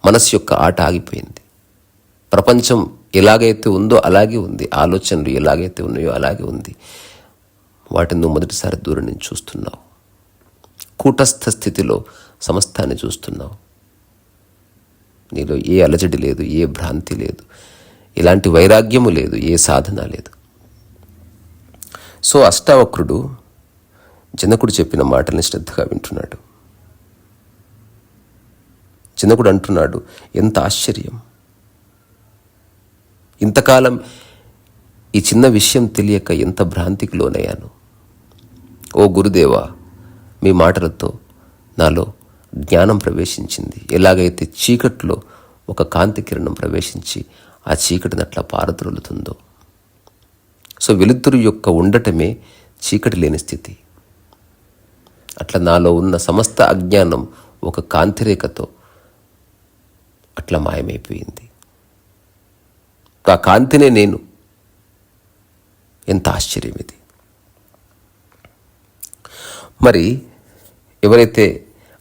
మనసు యొక్క ఆట ఆగిపోయింది. ప్రపంచం ఎలాగైతే ఉందో అలాగే ఉంది, ఆలోచనలు ఎలాగైతే ఉన్నాయో అలాగే ఉంది. వాటిని నువ్వు మొదటిసారి దూరం నుంచి చూస్తున్నావు. కూటస్థ స్థితిలో సమస్తాన్ని చూస్తున్నావు. నీలో ఏ అలజడి లేదు, ఏ భ్రాంతి లేదు, ఎలాంటి వైరాగ్యము లేదు, ఏ సాధన లేదు. సో అష్టావక్రుడు జనకుడు చెప్పిన మాటల్ని శ్రద్ధగా వింటున్నాడు. జనకుడు అంటున్నాడు, ఎంత ఆశ్చర్యం! ఇంతకాలం ఈ చిన్న విషయం తెలియక ఎంత భ్రాంతికి లోనయ్యాను. ఓ గురుదేవా, మీ మాటలతో నాలో జ్ఞానం ప్రవేశించింది. ఎలాగైతే చీకట్లో ఒక కాంతి కిరణం ప్రవేశించి ఆ చీకటిని అట్లా పారద్రోలుతుందో, సో వెలుతురు యొక్క ఉండటమే చీకటి లేని స్థితి. అట్లా నాలో ఉన్న సమస్త అజ్ఞానం ఒక కాంతిరేఖతో అట్లా మాయమైపోయింది. ఆ కాంతినే నేను. ఎంత ఆశ్చర్యం ఇది! మరి ఎవరైతే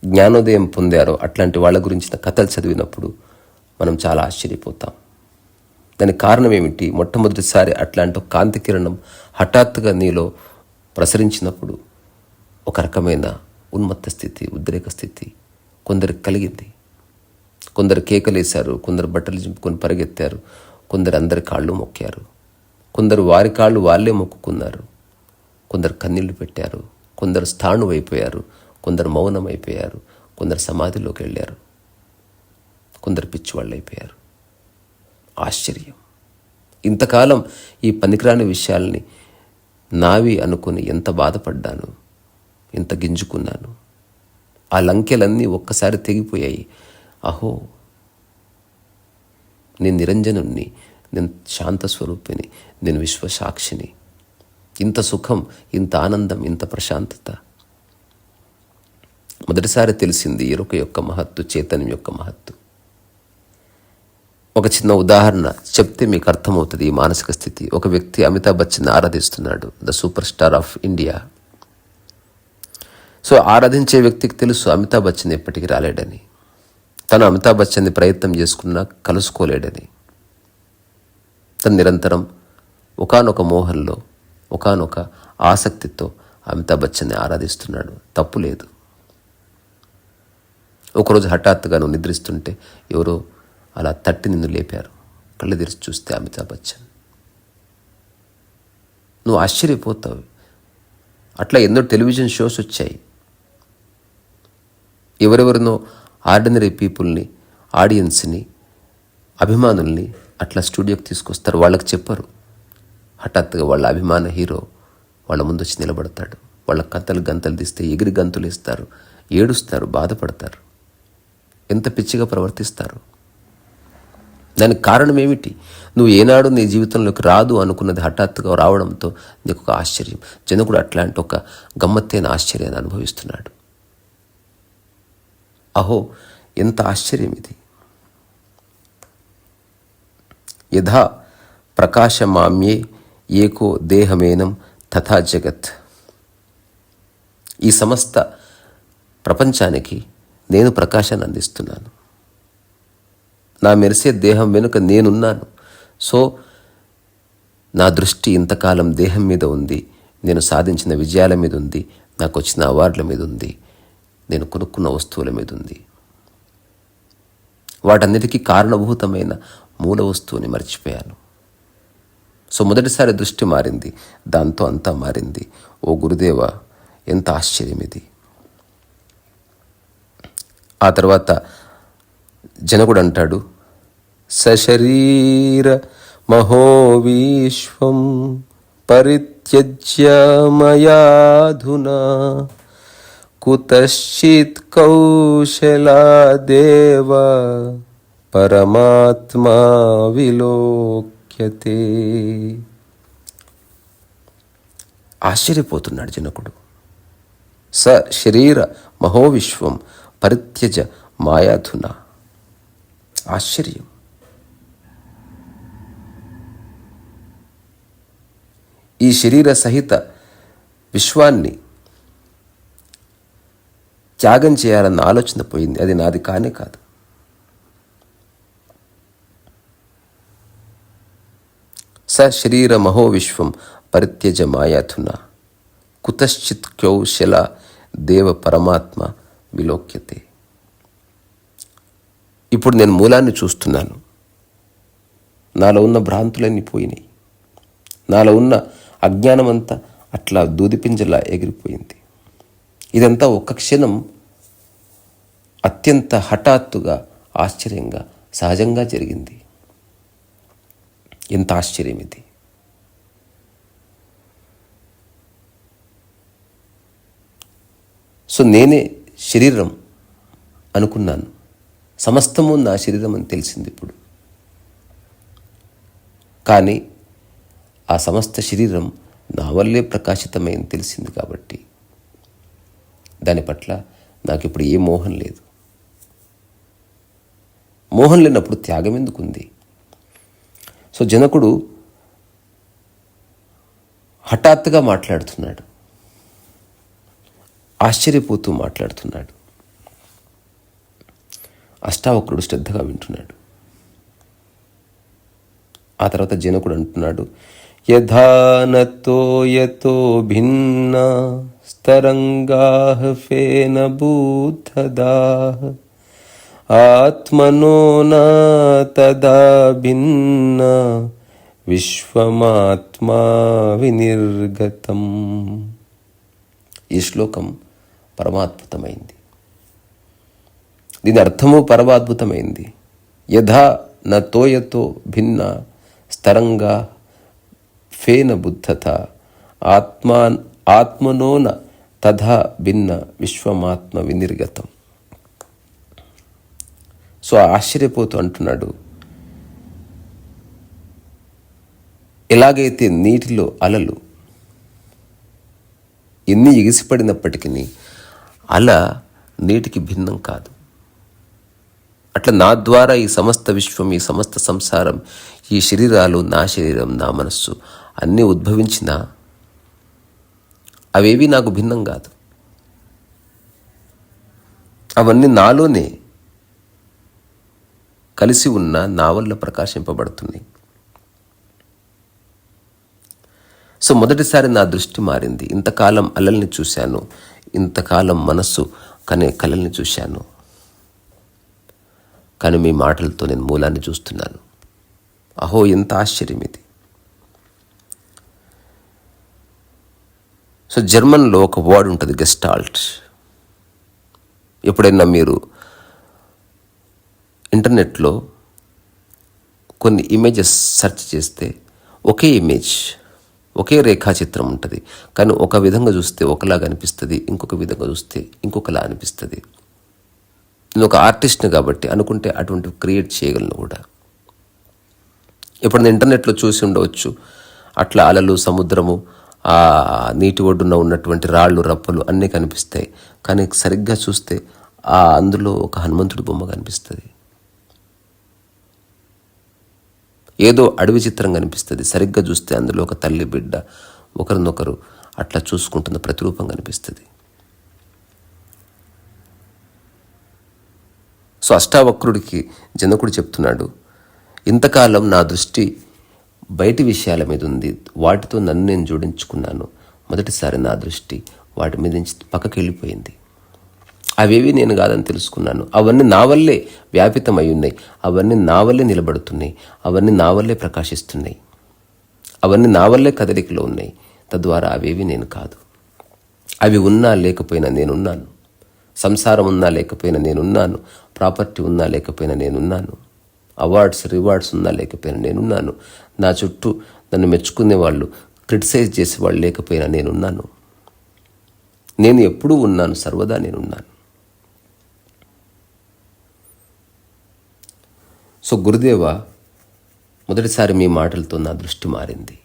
జ్ఞానోదయం పొందారో అట్లాంటి వాళ్ళ గురించిన కథలు చదివినప్పుడు మనం చాలా ఆశ్చర్యపోతాం. దానికి కారణం ఏమిటి? మొట్టమొదటిసారి అట్లాంటి ఒక కాంతి కిరణం హఠాత్తుగా నీలో ప్రసరించినప్పుడు ఒక రకమైన ఉన్మత్త స్థితి, ఉద్రేక స్థితి కొందరికి కలిగింది. కొందరు కేకలేశారు, కొందరు బట్టలు చింపుకొని పరిగెత్తారు, కొందరు అందరి కాళ్ళు మొక్కారు, కొందరు వారి కాళ్ళు వాళ్ళే మొక్కుకున్నారు, కొందరు కన్నీళ్లు పెట్టారు, కొందరు స్థాణువైపోయారు, కొందరు మౌనం అయిపోయారు, కొందరు సమాధిలోకి వెళ్ళారు, కొందరు పిచ్చివాళ్ళు అయిపోయారు. ఆశ్చర్యం! ఇంతకాలం ఈ పనికిరాని విషయాల్ని నావి అనుకుని ఎంత బాధపడ్డాను, ఎంత గింజుకున్నాను. ఆ లంకెలన్నీ ఒక్కసారి తెగిపోయాయి. అహో, నేను నిరంజనుణ్ణి, నేను శాంతస్వరూపిణి, నేను విశ్వసాక్షిని. ఇంత సుఖం, ఇంత ఆనందం, ఇంత ప్రశాంతత మొదటిసారి తెలిసింది. ఎరుక యొక్క మహత్తు, చైతన్యం యొక్క మహత్తు. ఒక చిన్న ఉదాహరణ చెప్తే మీకు అర్థమవుతుంది ఈ మానసిక స్థితి. ఒక వ్యక్తి అమితాబ్ బచ్చన్ ఆరాధిస్తున్నాడు, the super star of India. So ఆరాధించే వ్యక్తికి తెలుసు అమితాబ్ బచ్చన్ ఎప్పటికీ రాలేడని. తను అమితాబ్ బచ్చన్ని ప్రయత్నం చేసుకున్నా కలుసుకోలేడని. తను నిరంతరం ఒకానొక మోహంలో, ఒకానొక ఆసక్తితో అమితాబ్ బచ్చన్ని ఆరాధిస్తున్నాడు. తప్పు లేదు. ఒకరోజు హఠాత్తుగా నువ్వు నిద్రిస్తుంటే ఎవరో అలా తట్టి నిన్ను లేపారు. కళ్ళు తెరిచి చూస్తే అమితాబ్ బచ్చన్. నువ్వు ఆశ్చర్యపోతావు. అట్లా ఎన్నో టెలివిజన్ షోస్ వచ్చాయి. ఎవరెవరినో ఆర్డినరీ పీపుల్ని, ఆడియన్స్ని, అభిమానుల్ని అట్లా స్టూడియోకి తీసుకొస్తారు. వాళ్ళకి చెప్పరు. హఠాత్తుగా వాళ్ళ అభిమాన హీరో వాళ్ళ ముందు వచ్చి నిలబడతాడు. వాళ్ళ కథలు గంతలు తీస్తే ఎగిరి గంతులు ఇస్తారు, ఏడుస్తారు, బాధపడతారు. ఎంత పిచ్చిగా ప్రవర్తిస్తారు. దానికి కారణం ఏమిటి? నువ్వు ఏనాడు నీ జీవితంలోకి రాదు అనుకున్నది హఠాత్తుగా రావడంతో నీకు ఒక ఆశ్చర్యం. జనకుడు అట్లాంటి ఒక గమ్మత్తైన ఆశ్చర్యాన్ని అనుభవిస్తున్నాడు. అహో, ఎంత ఆశ్చర్యం ఇది! యథా ప్రకాశమామ్యే ఏకో దేహమేనం తథా జగత్. ఈ సమస్త ప్రపంచానికి నేను ప్రకాశాన్ని అందిస్తున్నాను. నా మెరిసే దేహం వెనుక నేనున్నాను. సో నా దృష్టి ఇంతకాలం దేహం మీద ఉంది, నేను సాధించిన విజయాల మీద ఉంది, నాకు వచ్చిన అవార్డుల మీద ఉంది, నేను కొనుక్కున్న వస్తువుల మీద ఉంది. వాటన్నిటికీ కారణభూతమైన మూల వస్తువుని మర్చిపోయాను. సో మొదటిసారి దృష్టి మారింది, దాంతో అంతా మారింది. ఓ గురుదేవా, ఎంత ఆశ్చర్యం ఇది! ఆ తర్వాత జనకుడు అంటాడు, సశరీర మహోవిశ్వం పరిత్యజ్య మయాధునా కుతశ్చిత్ కౌశలాదేవ పరమాత్మా విలోక్యతే. ఆశ్చర్యపోతున్నాడు జనకుడు. స శరీర మహోవిశ్వం పరిత్యజ మాయాధునా. ఆశ్చర్యం! ఈ శరీర సహిత విశ్వాన్ని త్యాగం చేయాలన్న ఆలోచన పోయింది. అది నాది కానే కాదు. శరీరమహో విశ్వం పరిత్యజ మాయాధునా కుతశ్చిత్ కౌశల దేవ పరమాత్మ విలోక్యతే. ఇప్పుడు నేను మూలాన్ని చూస్తున్నాను. నాలో ఉన్న భ్రాంతులన్నీ పోయినాయి. నాలో ఉన్న అజ్ఞానమంతా అట్లా దూదిపింజలా ఎగిరిపోయింది. ఇదంతా ఒక్క క్షణం అత్యంత హఠాత్తుగా, ఆశ్చర్యంగా, సహజంగా జరిగింది. ఎంత ఆశ్చర్యం ఇది! సో నేనే శరీరం అనుకున్నాను. సమస్తము నా శరీరం అని తెలిసింది ఇప్పుడు. కానీ ఆ సమస్త శరీరం నా వల్లే ప్రకాశితమైంది తెలిసింది. కాబట్టి దాని పట్ల నాకు ఇప్పుడు ఏ మోహం లేదు. మోహం లేనప్పుడు త్యాగం ఎందుకుంది? సో జనకుడు హఠాత్తుగా మాట్లాడుతున్నాడు, ఆశ్చర్యపోతూ మాట్లాడుతున్నాడు. అష్టావక్రుడు శ్రద్ధగా వింటున్నాడు. ఆ తర్వాత జనకుడు అంటున్నాడు, యథానతో యతో భిన్న స్తరంగాః ఫేన బూద్ధదాః ఆత్మనో న తదా భిన్న విశ్వమాత్మా వినిర్గతం. ఈ శ్లోకం పరమాద్భుతమైంది. దీని అర్థము పరమాద్భుతమైంది. యథా నతోయతో భిన్న స్తరంగా ఫేన బుద్ధత ఆత్మనోన తథా భిన్న విశ్వమాత్మ వినిర్గతం. సో ఆశ్చర్యపోతూ అంటున్నాడు, ఎలాగైతే నీటిలో అలలు ఎన్ని ఎగిసిపడినప్పటికీ అల నీటికి భిన్నం కాదు. అట్లా నా ద్వారా ఈ సమస్త విశ్వం, ఈ సమస్త సంసారం, ఈ శరీరాలు, నా శరీరం, నా మనస్సు అన్నీ ఉద్భవించినా అవేవి నాకు భిన్నం కాదు. అవన్నీ నాలోనే కలిసి ఉన్న నా వల్ల ప్రకాశింపబడుతున్నాయి. సో మొదటిసారి నా దృష్టి మారింది. ఇంతకాలం అలల్ని చూశాను, ఇంతకాలం మనస్సు కనే కళల్ని చూశాను. కానీ మీ మాటలతో నేను మూలాన్ని చూస్తున్నాను. అహో, ఎంత ఆశ్చర్యం ఇది! సో జర్మన్లో ఒక వర్డ్ ఉంటుంది, గెస్టాల్ట్. ఎప్పుడైనా మీరు ఇంటర్నెట్లో కొన్ని ఇమేజెస్ సెర్చ్ చేస్తే ఒకే ఇమేజ్, ఒకే రేఖాచిత్రం ఉంటుంది. కానీ ఒక విధంగా చూస్తే ఒకలాగా అనిపిస్తుంది, ఇంకొక విధంగా చూస్తే ఇంకొకలా అనిపిస్తుంది. నేను ఒక ఆర్టిస్ట్ని కాబట్టి అనుకుంటే అటువంటివి క్రియేట్ చేయగలను కూడా. ఎప్పుడైనా ఇంటర్నెట్లో చూసి ఉండవచ్చు, అట్లా అలలు, సముద్రము, ఆ నీటి ఒడ్డున ఉన్నటువంటి రాళ్ళు, రప్పలు అన్నీ కనిపిస్తాయి. కానీ సరిగ్గా చూస్తే అందులో ఒక హనుమంతుడి బొమ్మ కనిపిస్తుంది. ఏదో అడవి చిత్రం కనిపిస్తుంది. సరిగ్గా చూస్తే అందులో ఒక తల్లి, బిడ్డ ఒకరినొకరు అట్లా చూసుకుంటున్న ప్రతిరూపం కనిపిస్తుంది. సో అష్టావక్రుడికి జనకుడు చెప్తున్నాడు, ఇంతకాలం నా దృష్టి బయటి విషయాల మీద ఉంది, వాటితో నన్ను నేను జోడించుకున్నాను. మొదటిసారి నా దృష్టి వాటి మీద నుంచి పక్కకి వెళ్ళిపోయింది. అవేవి నేను కాదని తెలుసుకున్నాను. అవన్నీ నా వల్లే వ్యాపితమై ఉన్నాయి, అవన్నీ నా వల్లే నిలబడుతున్నాయి, అవన్నీ నా వల్లే ప్రకాశిస్తున్నాయి, అవన్నీ నా వల్లే కదలికలో ఉన్నాయి. తద్వారా అవేవి నేను కాదు. అవి ఉన్నా లేకపోయినా నేనున్నాను. సంసారం ఉన్నా లేకపోయినా నేనున్నాను. ప్రాపర్టీ ఉన్నా లేకపోయినా నేనున్నాను. అవార్డ్స్, రివార్డ్స్ ఉన్నా లేకపోయినా నేనున్నాను. నా చుట్టూ నన్ను మెచ్చుకునే వాళ్ళు, క్రిటిసైజ్ చేసేవాళ్ళు లేకపోయినా నేనున్నాను. నేను ఎప్పుడూ ఉన్నాను, సర్వదా నేనున్నాను. సో గురుదేవ, మొదటిసారి మీ మాటలతో నా దృష్టి మారింది.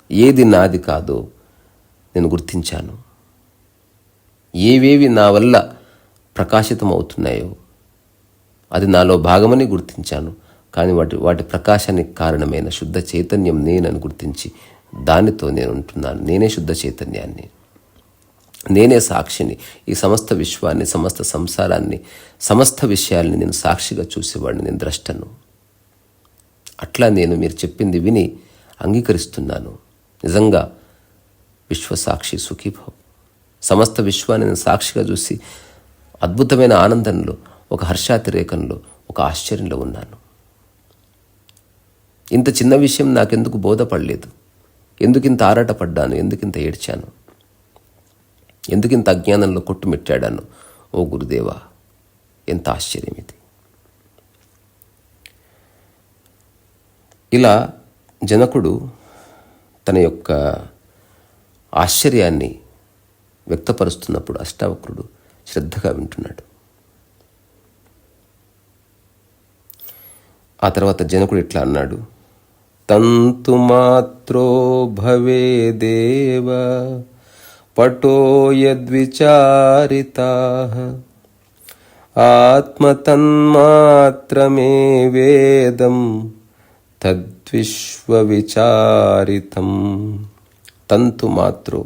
ఏది నాది కాదో నేను గుర్తించాను. ఏవేవి నా వల్ల ప్రకాశితం అవుతున్నాయో అది నాలో భాగమని గుర్తించాను. కానీ వాటి ప్రకాశానికి కారణమైన శుద్ధ చైతన్యం నేనని గుర్తించి దానితో నేను ఉంటున్నాను. నేనే శుద్ధ చైతన్యాన్ని, నేనే సాక్షిని. ఈ సమస్త విశ్వాన్ని, సమస్త సంసారాన్ని, సమస్త విషయాల్ని నేను సాక్షిగా చూసేవాడిని, నేను ద్రష్టను. అట్లా నేను మీరు చెప్పింది విని అంగీకరిస్తున్నాను. నిజంగా విశ్వసాక్షి సుఖీభవ్. సమస్త విశ్వాన్ని నేను సాక్షిగా చూసి అద్భుతమైన ఆనందంలో, ఒక హర్షాతిరేకంలో, ఒక ఆశ్చర్యంలో ఉన్నాను. ఇంత చిన్న విషయం నాకెందుకు బోధపడలేదు? ఎందుకింత ఆరాటపడ్డాను? ఎందుకింత ఏడ్చాను? ఎందుకింత అజ్ఞానంలో కొట్టుమిట్టాడాను? ఓ గురుదేవా, ఎంత ఆశ్చర్యం ఇది! ఇలా జనకుడు తన యొక్క ఆశ్చర్యాన్ని వ్యక్తపరుస్తున్నప్పుడు అష్టావక్రుడు శ్రద్ధగా వింటున్నాడు. ఆ తర్వాత జనకుడు ఇట్లా అన్నాడు: తంతు మాత్రో భవేదేవ పటో యద్విచారితాః ఆత్మతన్మాత్రమే వేదం తద్విశ్వవిచారితం. తంతు మాత్రో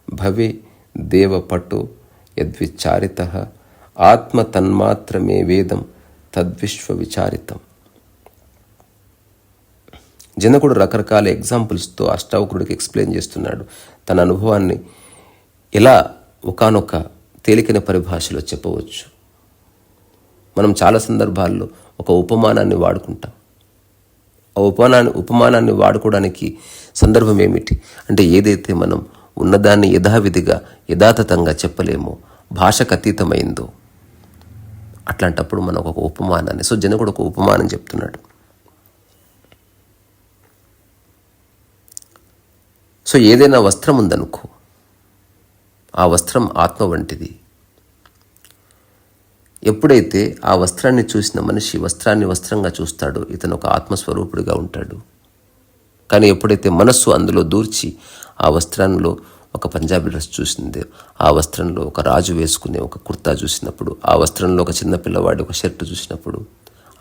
భవే దేవ పటో యద్విచారితః ఆత్మతన్మాత్రమే వేదం తద్విశ్వవిచారితం. జనకుడు రకరకాల ఎగ్జాంపుల్స్తో అష్టావక్రుడికి ఎక్స్ప్లెయిన్ చేస్తున్నాడు. తన అనుభవాన్ని ఎలా ఒకానొక తేలికైన పరిభాషలో చెప్పవచ్చు. మనం చాలా సందర్భాల్లో ఒక ఉపమానాన్ని వాడుకుంటాం. ఆ ఉపమానాన్ని వాడుకోవడానికి సందర్భం ఏమిటి అంటే, ఏదైతే మనం ఉన్నదాన్ని యథావిధిగా యథాతథంగా చెప్పలేమో, భాషకు అతీతమైందో, అట్లాంటప్పుడు మనం ఒక ఉపమానాన్ని, సో జనకుడు ఒక ఉపమానం చెప్తున్నాడు. సో ఏదైనా వస్త్రం ఉందనుకో, ఆ వస్త్రం ఆత్మ వంటిది. ఎప్పుడైతే ఆ వస్త్రాన్ని చూసిన మనిషి వస్త్రాన్ని వస్త్రంగా చూస్తాడో, ఇతను ఒక ఆత్మస్వరూపుడిగా ఉంటాడు. కానీ ఎప్పుడైతే మనస్సు అందులో దూర్చి ఆ వస్త్రంలో ఒక పంజాబీ డ్రెస్ చూసిందే, ఆ వస్త్రంలో ఒక రాజు వేసుకునే ఒక కుర్తా చూసినప్పుడు, ఆ వస్త్రంలో ఒక చిన్న పిల్లవాడి ఒక షర్టు చూసినప్పుడు,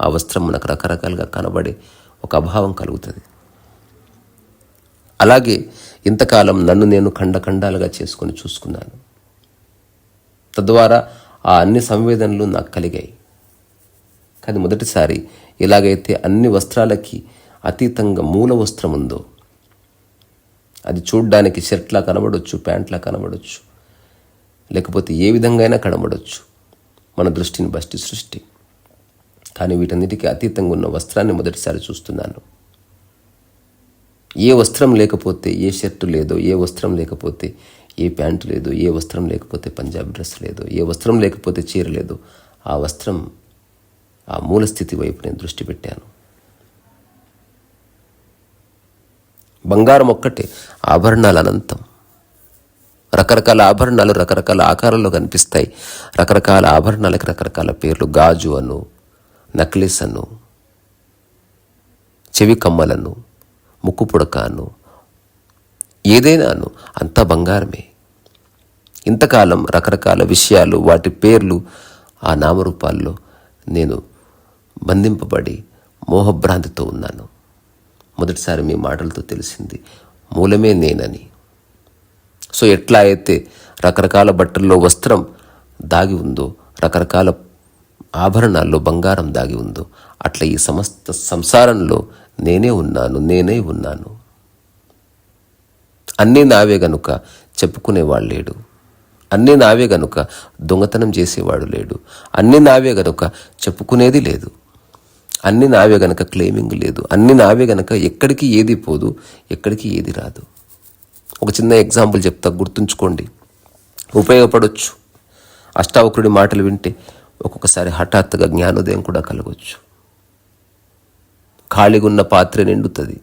ఆ వస్త్రం మనకు రకరకాలుగా కనబడే ఒక అభావం కలుగుతుంది. అలాగే ఇంతకాలం నన్ను నేను ఖండఖండాలుగా చేసుకొని చూసుకున్నాను. తద్వారా ఆ అన్ని సంవేదనలు నాకు కలిగాయి. కానీ మొదటిసారి ఎలాగైతే అన్ని వస్త్రాలకి అతీతంగా మూల వస్త్రం ఉందో, అది చూడ్డానికి షర్ట్లా కనబడవచ్చు, ప్యాంట్లా కనబడవచ్చు, లేకపోతే ఏ విధంగా అయినా కనబడవచ్చు, మన దృష్టిని బట్టి సృష్టి. కానీ వీటన్నిటికీ అతీతంగా ఉన్న వస్త్రాన్ని మొదటిసారి చూస్తున్నాను. ఏ వస్త్రం లేకపోతే, ఏ షర్టు లేదో, ఏ వస్త్రం లేకపోతే ఏ ప్యాంటు లేదు, ఏ వస్త్రం లేకపోతే పంజాబీ డ్రెస్ లేదు, ఏ వస్త్రం లేకపోతే చీర లేదు, ఆ వస్త్రం, ఆ మూలస్థితి వైపు నేను దృష్టి పెట్టాను. బంగారం ఒక్కటే, ఆభరణాలు అనంతం. రకరకాల ఆభరణాలు రకరకాల ఆకారాల్లో కనిపిస్తాయి. రకరకాల ఆభరణాలకి రకరకాల పేర్లు. గాజు అను, నక్లెస్ అను, చెవి కమ్మలను, ముక్కు పుడకాను, ఏదైనాను అంతా బంగారమే. ఇంతకాలం రకరకాల విషయాలు, వాటి పేర్లు, ఆ నామరూపాల్లో నేను బంధింపబడి మోహభ్రాంతితో ఉన్నాను. మొదటిసారి మీ మాటలతో తెలిసింది మూలమే నేనని. సో ఎట్లా అయితే రకరకాల బట్టల్లో వస్త్రం దాగి ఉందో, రకరకాల ఆభరణాల్లో బంగారం దాగి ఉందో, అట్లా ఈ సమస్త సంసారంలో నేనే ఉన్నాను. అన్నీ నావే గనుక చెప్పుకునేవాడు లేడు. అన్నీ నావే గనుక దొంగతనం చేసేవాడు లేడు. అన్నీ నావే గనుక చెప్పుకునేది లేదు. అన్నీ నావే గనక క్లెయిమింగ్ లేదు. అన్నీ నావే గనక ఎక్కడికి ఏది పోదు, ఎక్కడికి ఏది రాదు. ఒక చిన్న ఎగ్జాంపుల్ చెప్తా, గుర్తుంచుకోండి, ఉపయోగపడవచ్చు. అష్టావక్రుడి మాటలు వింటే ఒక్కొక్కసారి హఠాత్తుగా జ్ఞానోదయం కూడా కలగవచ్చు. ఖాళీగా ఉన్న పాత్ర నిండుతుంది.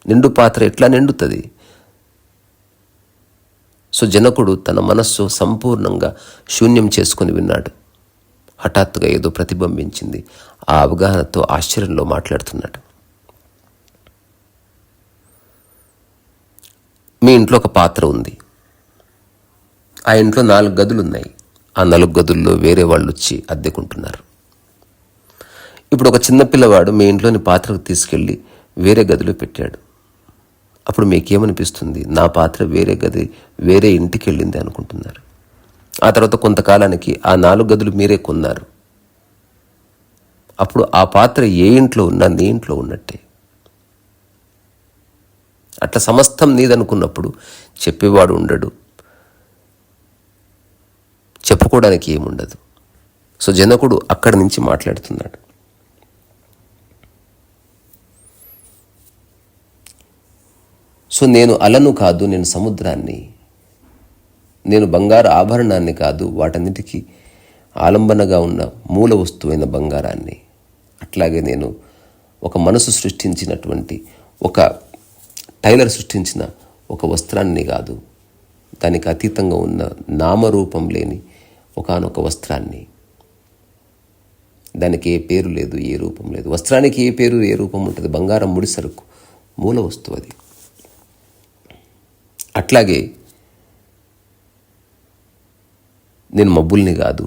నిండు పాత్ర ఎట్లా నిండుతుంది? సో జనకుడు తన మనస్సు సంపూర్ణంగా శూన్యం చేసుకుని విన్నాడు. హఠాత్తుగా ఏదో ప్రతిబింబించింది. ఆ అవగాహనతో ఆశ్చర్యంలో మాట్లాడుతున్నాడు. మీ ఇంట్లో ఒక పాత్ర ఉంది. ఆ ఇంట్లో 4 గదులు ఉన్నాయి. ఆ 4 గదుల్లో వేరే వాళ్ళు వచ్చి అద్దెకుంటున్నారు. ఇప్పుడు ఒక చిన్న పిల్లవాడు మీ ఇంట్లోని పాత్రకు తీసుకెళ్ళి వేరే గదిలో పెట్టాడు. అప్పుడు మీకేమనిపిస్తుంది? నా పాత్ర వేరే గది, వేరే ఇంటికి వెళ్ళింది అనుకుంటున్నారు. ఆ తర్వాత కొంతకాలానికి ఆ 4 గదులు మీరే కొన్నారు. అప్పుడు ఆ పాత్ర ఏ ఇంట్లో ఉన్నా నీ ఇంట్లో ఉన్నట్టే. అట్లా సమస్తం నీదనుకున్నప్పుడు చెప్పేవాడు ఉండడు, చెప్పుకోవడానికి ఏముండదు. సో జనకుడు అక్కడి నుంచి మాట్లాడుతున్నాడు. సో నేను అలను కాదు, నేను సముద్రాన్ని, నేను బంగారు ఆభరణాన్ని కాదు, వాటన్నిటికీ ఆలంబనగా ఉన్న మూల వస్తువైన బంగారాన్ని. అట్లాగే నేను ఒక మనసు సృష్టించినటువంటి, ఒక టైలర్ సృష్టించిన ఒక వస్త్రాన్ని కాదు, దానికి అతీతంగా ఉన్న నామరూపం లేని ఒకానొక వస్త్రాన్ని. దానికి ఏ పేరు లేదు, ఏ రూపం లేదు. వస్త్రానికి ఏ పేరు ఏ రూపం ఉంటుంది? బంగారం ముడి సరుకు, మూల వస్తువు అది. అట్లాగే నేను మబ్బుల్ని కాదు,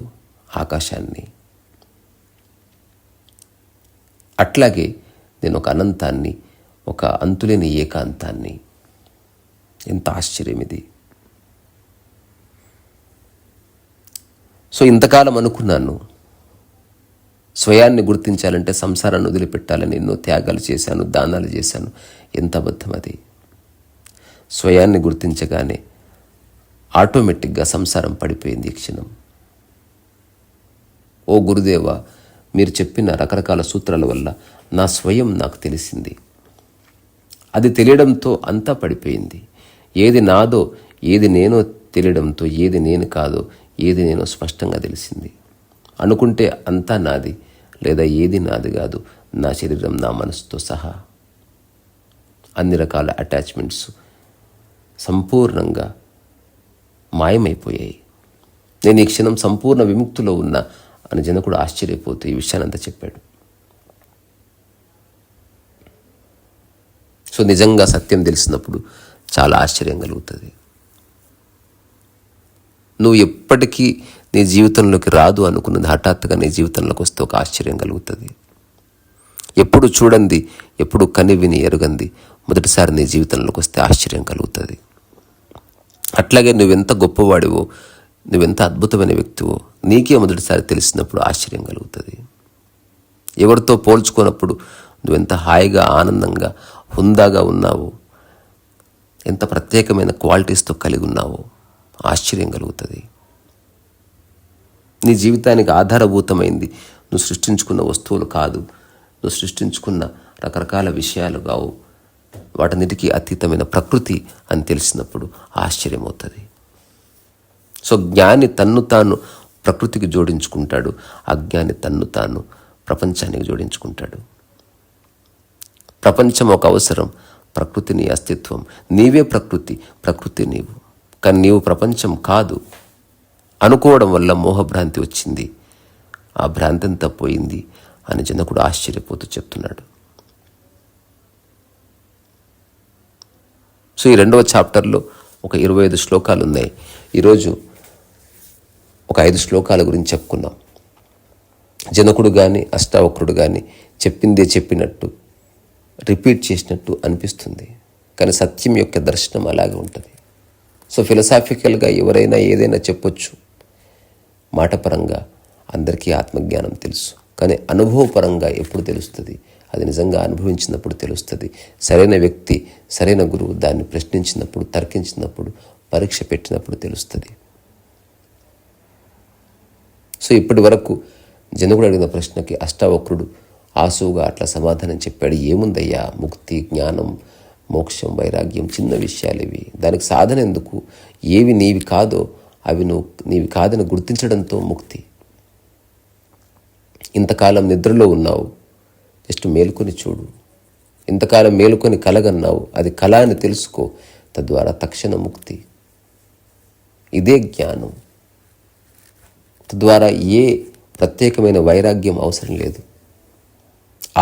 ఆకాశాన్ని. అట్లాగే నేను ఒక అనంతాన్ని, ఒక అంతులేని ఏకాంతాన్ని. ఎంత ఆశ్చర్యం ఇది! సో ఇంతకాలం అనుకున్నాను, స్వయాన్ని గుర్తించాలంటే సంసారాన్ని వదిలిపెట్టాలని ఎన్నో త్యాగాలు చేశాను, దానాలు చేశాను. ఎంత అబద్ధం అది! స్వయాన్ని గుర్తించగానే ఆటోమేటిక్గా సంసారం పడిపోయింది ఈ క్షణం. ఓ గురుదేవా, మీరు చెప్పిన రకరకాల సూత్రాల వల్ల నా స్వయం నాకు తెలిసింది. అది తెలియడంతో అంతా పడిపోయింది. ఏది నాదో, ఏది నేనో తెలియడంతో ఏది నేను కాదో, ఏది నేనో స్పష్టంగా తెలిసింది. అనుకుంటే అంతా నాది, లేదా ఏది నాది కాదు, నా శరీరం, నా మనసుతో సహా. అన్ని రకాల అటాచ్మెంట్స్ సంపూర్ణంగా మాయమైపోయాయి. నేను ఈ క్షణం సంపూర్ణ విముక్తిలో ఉన్నా అని జనకుడు ఆశ్చర్యపోతూ ఈ విషయాన్ని అంతా చెప్పాడు. సో నిజంగా సత్యం తెలిసినప్పుడు చాలా ఆశ్చర్యం కలుగుతుంది. నువ్వు ఎప్పటికీ నీ జీవితంలోకి రాదు అనుకున్నది హఠాత్తుగా నీ జీవితంలోకి వస్తే ఒక ఆశ్చర్యం కలుగుతుంది. ఎప్పుడు చూడండి, ఎప్పుడు కని విని ఎరుగంది మొదటిసారి నీ జీవితంలోకి వస్తే ఆశ్చర్యం కలుగుతుంది. అట్లాగే నువ్వెంత గొప్పవాడివో, నువ్వెంత అద్భుతమైన వ్యక్తివో నీకే మొదటిసారి తెలిసినప్పుడు ఆశ్చర్యం కలుగుతుంది. ఎవరితో పోల్చుకున్నప్పుడు నువ్వెంత హాయిగా, ఆనందంగా, హుందాగా ఉన్నావో, ఎంత ప్రత్యేకమైన క్వాలిటీస్తో కలిగి ఉన్నావో ఆశ్చర్యం కలుగుతుంది. నీ జీవితానికి ఆధారభూతమైంది నువ్వు సృష్టించుకున్న వస్తువులు కాదు, నువ్వు సృష్టించుకున్న రకరకాల విషయాలు కావు, వాటన్నిటికీ అతీతమైన ప్రకృతి అని తెలిసినప్పుడు ఆశ్చర్యమవుతుంది. సో జ్ఞాని తన్ను తాను ప్రకృతికి జోడించుకుంటాడు, అజ్ఞాని తన్ను తాను ప్రపంచానికి జోడించుకుంటాడు. ప్రపంచం ఒక అవసరం, ప్రకృతి నీ అస్తిత్వం. నీవే ప్రకృతి, ప్రకృతి నీవు. కానీ నీవు ప్రపంచం కాదు అనుకోవడం వల్ల మోహభ్రాంతి వచ్చింది. ఆ భ్రాంతి అంతా పోయింది అని జనకుడు ఆశ్చర్యపోతూ చెప్తున్నాడు. సో ఈ 2వ చాప్టర్లో ఒక 25 శ్లోకాలు ఉన్నాయి. ఈరోజు ఒక 5 శ్లోకాల గురించి చెప్పుకున్నాం. జనకుడు కానీ అష్టావక్రుడు కానీ చెప్పిందే చెప్పినట్టు, రిపీట్ చేసినట్టు అనిపిస్తుంది, కానీ సత్యం యొక్క దర్శనం అలాగే ఉంటుంది. సో ఫిలసాఫికల్గా ఎవరైనా ఏదైనా చెప్పొచ్చు, మాటపరంగా అందరికీ ఆత్మజ్ఞానం తెలుసు, కానీ అనుభవపరంగా ఎప్పుడు తెలుస్తుంది? అది నిజంగా అనుభవించినప్పుడు తెలుస్తుంది. సరైన వ్యక్తి, సరైన గురువు దాన్ని ప్రశ్నించినప్పుడు, తర్కించినప్పుడు, పరీక్ష పెట్టినప్పుడు తెలుస్తుంది. సో ఇప్పటి వరకు జనకుడు అడిగిన ప్రశ్నకి అష్టావక్రుడు ఆసువుగా అట్లా సమాధానం చెప్పాడు. ఏముందయ్యా, ముక్తి, జ్ఞానం, మోక్షం, వైరాగ్యం చిన్న విషయాలు ఇవి, దానికి సాధన ఎందుకు? ఏవి నీవి కాదో అవి నీవి కాదని గుర్తించడంతో ముక్తి. ఇంతకాలం నిద్రలో ఉన్నావు, జస్ట్ మేలుకొని చూడు. ఇంతకాలం మేలుకొని కలగన్నావు, అది కళ అని తెలుసుకో, తద్వారా తక్షణ ముక్తి. ఇదే జ్ఞానం. తద్వారా ఏ ప్రత్యేకమైన వైరాగ్యం అవసరం లేదు.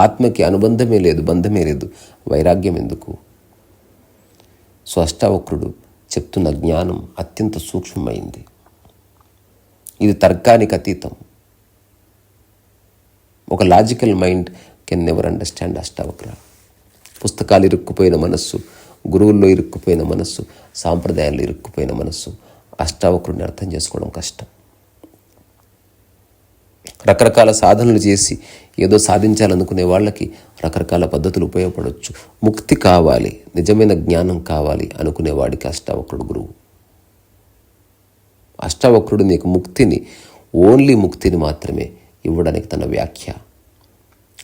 ఆత్మకి అనుబంధమే లేదు, బంధమే లేదు, వైరాగ్యం ఎందుకు? సో అష్టావక్రుడు చెప్తున్న జ్ఞానం అత్యంత సూక్ష్మమైంది. ఇది తర్కానికి అతీతం. ఒక logical mind can never understand Ashtavakra. పుస్తకాలు ఇరుక్కుపోయిన మనస్సు, గురువుల్లో ఇరుక్కుపోయిన మనస్సు, సాంప్రదాయాల్లో ఇరుక్కుపోయిన మనస్సు అష్టావక్రుడిని అర్థం చేసుకోవడం కష్టం. రకరకాల సాధనలు చేసి ఏదో సాధించాలనుకునే వాళ్ళకి రకరకాల పద్ధతులు ఉపయోగపడవచ్చు. ముక్తి కావాలి, నిజమైన జ్ఞానం కావాలి అనుకునే వాడికి అష్టావక్రుడు గురువు. అష్టావక్రుడు నీకు ముక్తిని, ఓన్లీ ముక్తిని మాత్రమే ఇవ్వడానికి తన వ్యాఖ్య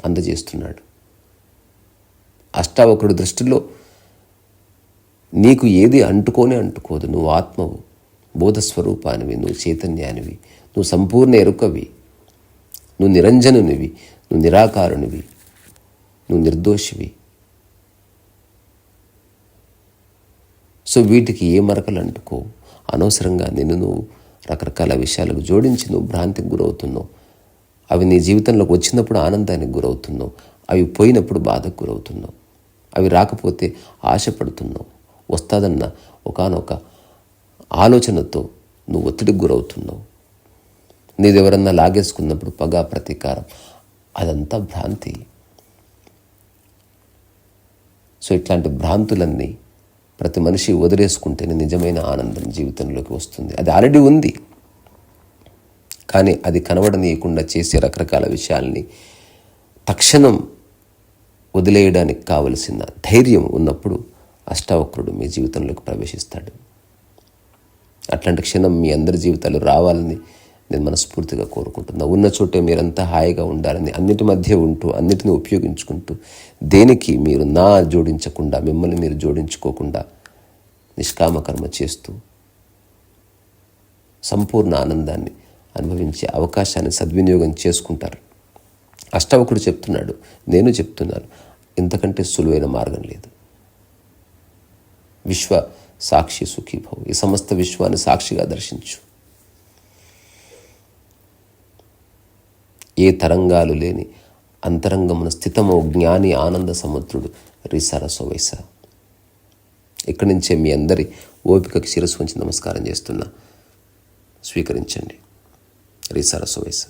అందజేస్తున్నాడు. అష్టావక్రుడి దృష్టిలో నీకు ఏది అంటుకోదు. నువ్వు ఆత్మవు, బోధస్వరూపానివి, నువ్వు చైతన్యానివి, నువ్వు సంపూర్ణ ఎరుకవి, నువ్వు నిరంజనునివి, నువ్వు నిరాకారునివి, నువ్వు నిర్దోషివి. సో వీటికి ఏ మరకలు అంటుకో. అనవసరంగా నిన్ను నువ్వు రకరకాల విషయాలకు జోడించి నువ్వు భ్రాంతికి గురవుతున్నావు. అవి నీ జీవితంలోకి వచ్చినప్పుడు ఆనందానికి గురవుతున్నావు, అవి పోయినప్పుడు బాధకు గురవుతున్నావు, అవి రాకపోతే ఆశపడుతున్నావు, వస్తాదన్న ఒకానొక ఆలోచనతో నువ్వు ఒత్తిడికి గురవుతున్నావు. నీదెవరన్నా లాగేసుకున్నప్పుడు పగ, ప్రతీకారం, అదంతా భ్రాంతి. సో ఇట్లాంటి భ్రాంతులన్నీ ప్రతి మనిషి వదిలేసుకుంటేనే నిజమైన ఆనందం జీవితంలోకి వస్తుంది. అది ఆల్రెడీ ఉంది, కానీ అది కనబడనీయకుండా చేసే రకరకాల విషయాల్ని తక్షణం వదిలేయడానికి కావలసిన ధైర్యం ఉన్నప్పుడు అష్టావక్రుడు మీ జీవితంలోకి ప్రవేశిస్తాడు. అట్లాంటి క్షణం మీ అందరి జీవితాలు రావాలని నేను మనస్ఫూర్తిగా కోరుకుంటున్నా. ఉన్న చోటే మీరంతా హాయిగా ఉండాలని, అన్నిటి మధ్య ఉంటూ అన్నిటిని ఉపయోగించుకుంటూ, దేనికి మీరు నా జోడించకుండా, మిమ్మల్ని మీరు జోడించుకోకుండా నిష్కామ కర్మ చేస్తూ సంపూర్ణ ఆనందాన్ని అనుభవించే అవకాశాన్ని సద్వినియోగం చేసుకుంటారు. అష్టావకుడు చెప్తున్నాడు, నేను చెప్తున్నాను, ఇంతకంటే సులువైన మార్గం లేదు. విశ్వ సాక్షి సుఖీభవ. ఈ సమస్త విశ్వాన్ని సాక్షిగా దర్శించు. ఏ తరంగాలు లేని అంతరంగమున స్థితమో జ్ఞాని ఆనంద సముద్రుడు రిసరసో వైస. ఇక్కడి నుంచే మీ అందరి ఓపికకి శిరస్సు వంచి నమస్కారం చేస్తున్నా. స్వీకరించండి. రిసరసో వైస.